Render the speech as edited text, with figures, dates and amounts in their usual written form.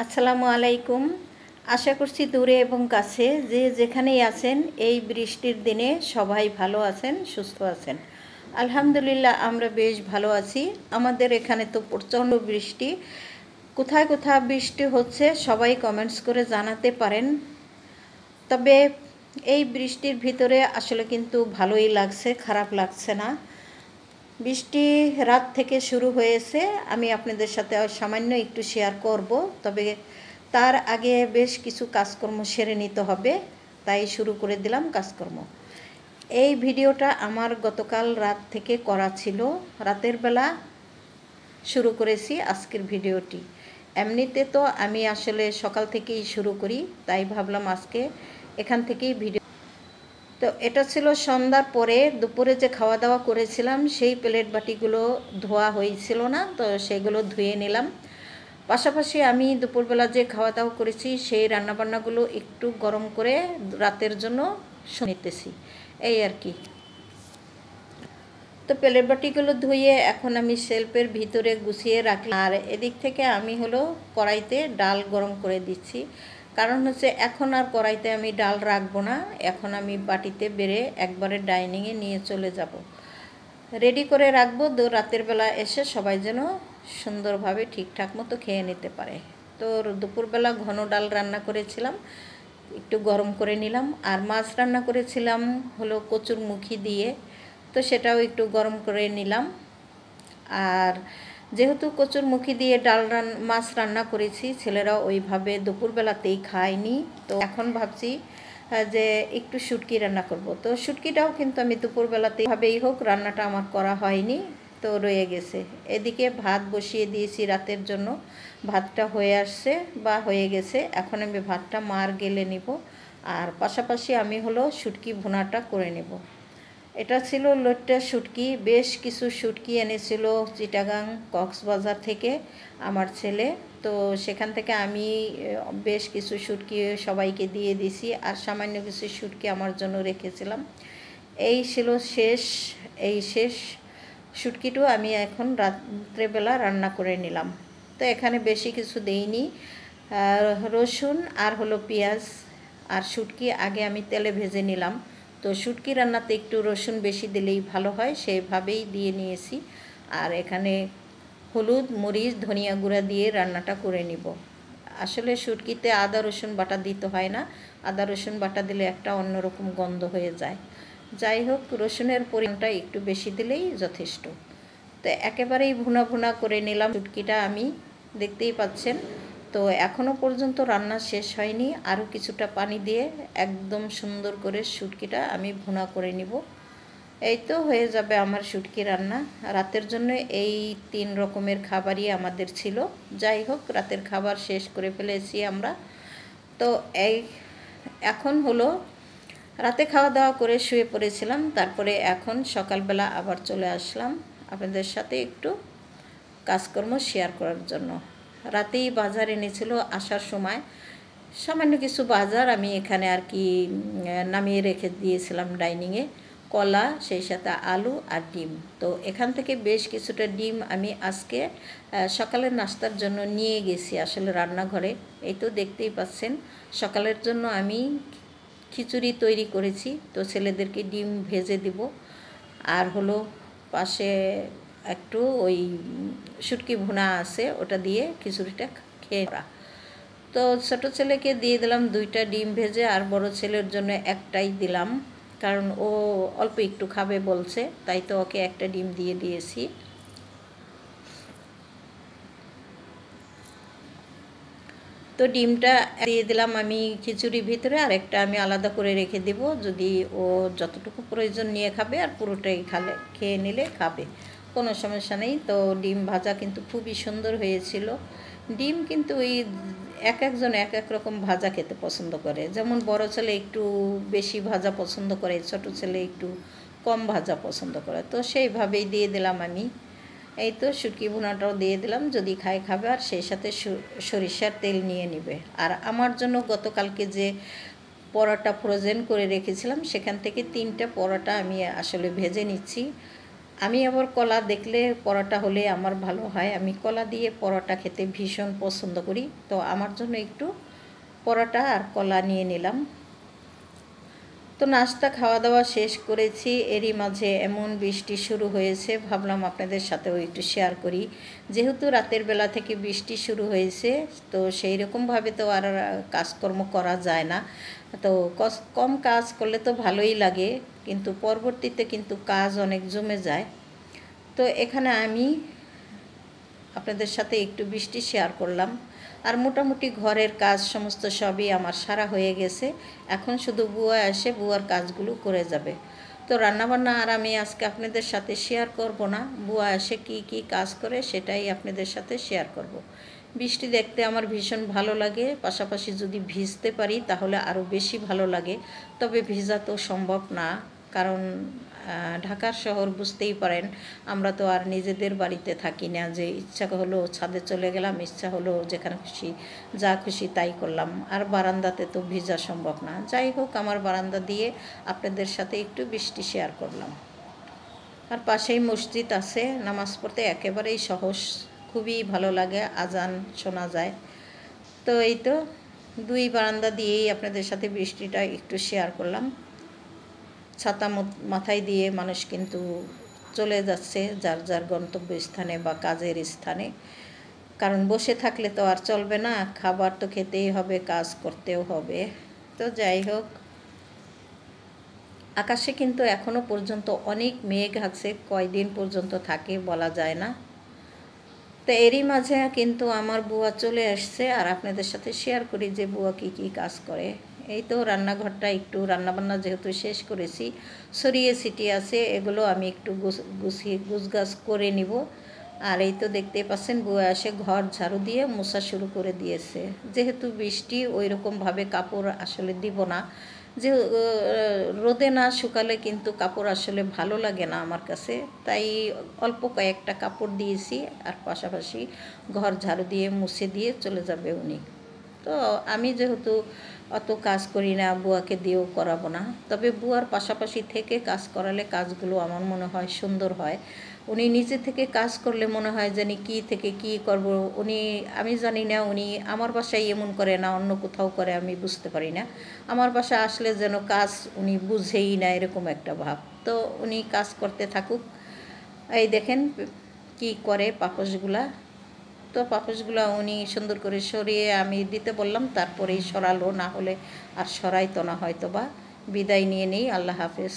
আসসালামু আলাইকুম। আশা করছি দূরে এবং কাছে যে যেখানেই আছেন এই বৃষ্টির দিনে সবাই ভালো আছেন, সুস্থ আছেন। আলহামদুলিল্লাহ আমরা বেশ ভালো আছি। আমাদের এখানে তো প্রচণ্ড বৃষ্টি। কোথায় কোথায় বৃষ্টি হচ্ছে সবাই কমেন্টস করে জানাতে পারেন। তবে এই বৃষ্টির ভিতরে আসলে কিন্তু ভালোই লাগছে, খারাপ লাগছে না। বৃষ্টি রাত থেকে শুরু হয়েছে, আমি আপনাদের সাথে সামান্য একটু শেয়ার করব। তবে তার আগে বেশ কিছু কাজকর্ম সেরে নিতে হবে, তাই শুরু করে দিলাম কাজকর্ম। এই ভিডিওটা আমার গতকাল রাত থেকে করা ছিল, রাতের বেলা শুরু করেছি আজকের ভিডিওটি। এমনিতে তো আমি আসলে সকাল থেকেই শুরু করি, তাই ভাবলাম আজকে এখান থেকেই ভিডিও। তো এটা ছিল সন্ধ্যার পরে, দুপুরে যে খাওয়া দাওয়া করেছিলাম সেই প্লেট বাটিগুলো ধোয়া হয়েছিল না, তো সেগুলো ধুয়ে নিলাম। পাশাপাশি আমি দুপুরবেলা যে খাওয়া দাওয়া করেছি সেই রান্নাবান্নাগুলো একটু গরম করে রাতের জন্য নিতেছি, এই আর কি। তো প্লেট বাটিগুলো ধুয়ে এখন আমি শেলফের ভিতরে গুছিয়ে রাখলাম। আর এদিক থেকে আমি হলো কড়াইতে ডাল গরম করে দিচ্ছি। কারণ হচ্ছে এখন আর কড়াইতে আমি ডাল রাখবো না, এখন আমি বাটিতে বেড়ে একবারে ডাইনিংয়ে নিয়ে চলে যাব, রেডি করে রাখবো। রাতের বেলা এসে সবাই যেন সুন্দরভাবে ঠিকঠাক মতো খেয়ে নিতে পারে। তো দুপুরবেলা ঘন ডাল রান্না করেছিলাম, একটু গরম করে নিলাম। আর মাছ রান্না করেছিলাম হলো কচুর মুখি দিয়ে, তো সেটাও একটু গরম করে নিলাম। আর যেহেতু কচুর মুখি দিয়ে মাছ রান্না করেছি, ছেলেরা ওইভাবে দুপুরবেলাতেই খায়নি, তো এখন ভাবছি যে একটু শুটকি রান্না করব। তো শুটকিটাও কিন্তু আমি দুপুরবেলাতেই ভাবেই হোক রান্নাটা আমার করা হয়নি, তো রয়ে গেছে। এদিকে ভাত বসিয়ে দিয়েছি রাতের জন্য, ভাতটা হয়ে আসছে বা হয়ে গেছে। এখন আমি ভাতটা মার গেলে নিব, আর পাশাপাশি আমি হলো শুটকি ভুনাটা করে নেব। এটা ছিল লইট্টা শুটকি, বেশ কিছু শুটকি এনেছিল চিটাগাং কক্সবাজার থেকে আমার ছেলে। তো সেখান থেকে আমি বেশ কিছু শুটকি সবাইকে দিয়ে দিছি, আর সামান্য কিছু শুটকি আমার জন্য রেখেছিলাম। এই ছিল শেষ শুটকিটাও আমি এখন রাত্রেবেলা রান্না করে নিলাম। তো এখানে বেশি কিছু দেইনি, রসুন আর হলো পেঁয়াজ আর শুটকি আগে আমি তেলে ভেজে নিলাম। তো শুটকি রান্নাতে একটু রসুন বেশি দিলেই ভালো হয়, সেভাবেই দিয়ে নিয়েছি। আর এখানে হলুদ, মরিচ, ধনিয়া গুঁড়া দিয়ে রান্নাটা করে নিব। আসলে শুটকিতে আদা রসুন বাটা দিতে হয় না, আদা রসুন বাটা দিলে একটা অন্যরকম গন্ধ হয়ে যায়। যাই হোক, রসুনের পরিমাণটা একটু বেশি দিলেই যথেষ্ট। তো একেবারেই ভুনা ভুনা করে নিলাম শুটকিটা আমি, দেখতেই পাচ্ছেন। তো এখনও পর্যন্ত রান্না শেষ হয়নি, আরও কিছুটা পানি দিয়ে একদম সুন্দর করে শুটকিটা আমি ভুনা করে নিব। এই তো হয়ে যাবে আমার শুটকি রান্না। রাতের জন্য এই 3 রকমের খাবারই আমাদের ছিল। যাই হোক, রাতের খাবার শেষ করে ফেলেছি আমরা। তো এখন হলো রাতে খাওয়া দাওয়া করে শুয়ে পড়েছিলাম, তারপরে এখন সকালবেলা আবার চলে আসলাম আপনাদের সাথে একটু কাজকর্ম শেয়ার করার জন্য। রাতেই বাজার এনেছিল আসার সময়, সামান্য কিছু বাজার আমি এখানে আর কি নামিয়ে রেখে দিয়েছিলাম ডাইনিংয়ে, কলা, সেই সাথে আলু আর ডিম। তো এখান থেকে বেশ কিছুটা ডিম আমি আজকে সকালের নাস্তার জন্য নিয়ে গেছি আসলে রান্নাঘরে। এই তো দেখতেই পাচ্ছেন, সকালের জন্য আমি খিচুড়ি তৈরি করেছি, তো ছেলেদেরকে ডিম ভেজে দিব। আর হলো পাশে একটু ওই শুটকি ভুনা আছে, ওটা দিয়ে খিচুড়িটা খেয়ে নেওয়া। তো ছোটো ছেলেকে দিয়ে দিলাম 2টা ডিম ভেজে, আর বড় ছেলের জন্য একটাই দিলাম, কারণ ও অল্প একটু খাবে বলছে, তাই তো ওকে একটা ডিম দিয়ে দিয়েছি। তো ডিমটা দিয়ে দিলাম আমি খিচুড়ির ভিতরে, আর একটা আমি আলাদা করে রেখে দেব, যদি ও যতটুকু প্রয়োজন নিয়ে খাবে, আর পুরোটাই খেয়ে নিলে খাবে, কোনো সমস্যা নেই। তো ডিম ভাজা কিন্তু খুবই সুন্দর হয়েছিল। ডিম কিন্তু ওই একজন এক এক রকম ভাজা খেতে পছন্দ করে, যেমন বড় ছেলে একটু বেশি ভাজা পছন্দ করে, ছোট ছেলে একটু কম ভাজা পছন্দ করে, তো সেইভাবেই দিয়ে দিলাম আমি। এই তো শুটকি ভুনাটাও দিয়ে দিলাম, যদি খায় খাবে, আর সেই সাথে সরিষার তেল নিয়ে নেবে। আর আমার জন্য গতকালকে যে পরোটা ফ্রোজেন করে রেখেছিলাম, সেখান থেকে 3টা পরোটা আমি আসলে ভেজে নিচ্ছি। আমি আবার কলা দেখলে পরোটা হলে আমার ভালো হয়, আমি কলা দিয়ে পরোটা খেতে ভীষণ পছন্দ করি। তো আমার জন্য একটু পরোটা আর কলা নিয়ে নিলাম। তো নাস্তা খাওয়া দাওয়া শেষ করেছি, এরই মাঝে এমন বৃষ্টি শুরু হয়েছে, ভাবলাম আপনাদের সাথেও একটু শেয়ার করি। যেহেতু রাতের বেলা থেকে বৃষ্টি শুরু হয়েছে, তো সেই রকমভাবে তো আর কাজকর্ম করা যায় না। তো কম কাজ করলে তো ভালোই লাগে, কিন্তু পরবর্তীতে কিন্তু কাজ অনেক জমে যায়। তো এখানে আমি আপনাদের সাথে একটু বৃষ্টি শেয়ার করলাম। আর মোটামুটি ঘরের কাজ সমস্ত সবই আমার সারা হয়ে গেছে, এখন শুধু বুয়া এসে বুয়ার কাজগুলো করে যাবে। তো রান্নাবান্না আর আমি আজকে আপনাদের সাথে শেয়ার করব না, বুয়া এসে কি কি কাজ করে সেটাই আপনাদের সাথে শেয়ার করব। বৃষ্টি দেখতে আমার ভীষণ ভালো লাগে, পাশাপাশি যদি ভিজতে পারি তাহলে আরও বেশি ভালো লাগে। তবে ভিজা তো সম্ভব না, কারণ ঢাকার শহর বুঝতেই পারেন, আমরা তো আর নিজেদের বাড়িতে থাকি না যে ইচ্ছা হলো ছাদে চলে গেলাম, ইচ্ছা হলো যেখানে খুশি যা খুশি তাই করলাম। আর বারান্দাতে তো ভিজা সম্ভব না। যাই হোক, আমার বারান্দা দিয়ে আপনাদের সাথে একটু বৃষ্টি শেয়ার করলাম। আর পাশেই মসজিদ আছে, নামাজ পড়তে একেবারেই সহজ, খুবই ভালো লাগে, আজান শোনা যায়। তো এই তো দুই বারান্দা দিয়েই আপনাদের সাথে বৃষ্টিটা একটু শেয়ার করলাম। ছাতা মাথায় দিয়ে মানুষ কিন্তু চলে যাচ্ছে যার যার গন্তব্যস্থানে বা কাজের স্থানে, কারণ বসে থাকলে তো আর চলবে না, খাবার তো খেতেই হবে, কাজ করতেও হবে। তো যাই হোক, আকাশে কিন্তু এখনও পর্যন্ত অনেক মেঘ আছে, কয়দিন পর্যন্ত থাকে বলা যায় না। তো এরই মাঝে কিন্তু আমার বুয়া চলে আসছে, আর আপনাদের সাথে শেয়ার করি যে বুয়া কী কী কাজ করে। এই তো রান্নাঘরটা একটু রান্নাবান্না যেহেতু শেষ করেছি, ছড়িয়ে ছিটিয়ে আছে, এগুলো আমি একটু গুছিয়ে গুছগাছ করে নিব। আর এই তো দেখতেই পাচ্ছেন বুয়া এসে ঘর ঝাড়ু দিয়ে মোছা শুরু করে দিয়েছে। যেহেতু বৃষ্টি, ওই রকমভাবে কাপড় আসলে দিব না, যে রোদে না শুকালে কিন্তু কাপড় আসলে ভালো লাগে না আমার কাছে, তাই অল্প কয়েকটা কাপড় দিয়েছি, আর পাশাপাশি ঘর ঝাড়ু দিয়ে মুছে দিয়ে চলে যাবে উনি। তো আমি যেহেতু অত কাজ করি না, বুয়াকে দিয়েও করাবো না, তবে বুয়ার পাশাপাশি থেকে কাজ করালে কাজগুলো আমার মনে হয় সুন্দর হয়। উনি নিজে থেকে কাজ করলে মনে হয় জানি কী থেকে কী করব, উনি আমি জানি না উনি আমার বাসায় এমন করে না অন্য কোথাও করে, আমি বুঝতে পারি না। আমার বাসায় আসলে যেন কাজ উনি বুঝেই না, এরকম একটা ভাব। তো উনি কাজ করতে থাকুক। এই দেখেন কি করে পাপোশগুলা। তো পাপোশগুলো উনি সুন্দর করে সরিয়ে আমি দিতে বললাম, তারপরেই সরালো, না হলে আর সরাইতো না হয়তো বা। বিদায় নিয়ে নেই, আল্লাহ হাফেজ।